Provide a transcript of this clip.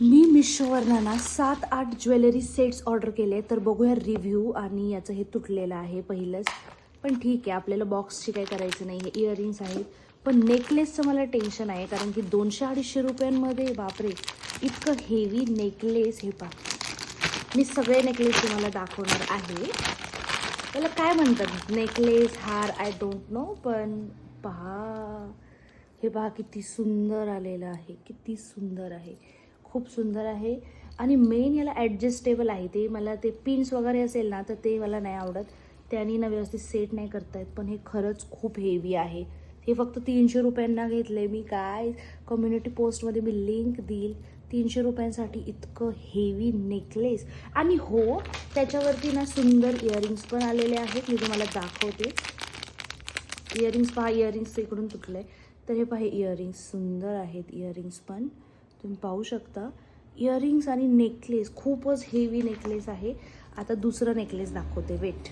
मी मिशोवरनं ना 7-8 jewellery sets order केले. तर बघूया रिव्ह्यू. आणि याचं हे तुटलेलं आहे पहिलंच, पण ठीक आहे, आपल्याला बॉक्सची काय करायचं नाही. हे इयरिंग्स आहेत, पण नेकलेसचं मला टेन्शन आहे, कारण की 200-250 रुपयांमध्ये बापरे इतकं हेवी नेकलेस. हे पहा, मी सगळे नेकलेस तुम्हाला दाखवणार आहे. त्याला काय म्हणतात, नेकलेस, हार, आय डोंट नो, पण पहा, हे पहा किती सुंदर आलेलं आहे, किती सुंदर आहे, खूप सुंदर आहे. आणि मेन याला ॲडजस्टेबल आहे. ते मला ते पिन्स वगैरे असेल ना, तर ते मला नाही आवडत, त्यानी ना व्यवस्थित सेट नाही करता येत. पण हे खरंच खूप हेवी आहे. हे फक्त 300 रुपयांना घेतलं मी. काय, कम्युनिटी पोस्टमध्ये मी लिंक देईल. 300 रुपयांसाठी इतकं हेवी नेकलेस. आणि हो, त्याच्यावरती ना सुंदर इयरिंग्स पण आलेले आहेत. मी तुम्हाला दाखवते. इयरिंग्स पहा, इयरिंग्स इकडून तुटलं आहे. तर हे पहा, हे इयरिंग्स सुंदर आहेत. इयरिंग्स पण तुम्ही पाहू शकता. इयरिंग्स आणि नेकलेस खूपच हेवी नेकलेस आहे. आता दुसरं नेकलेस दाखवते, वेट.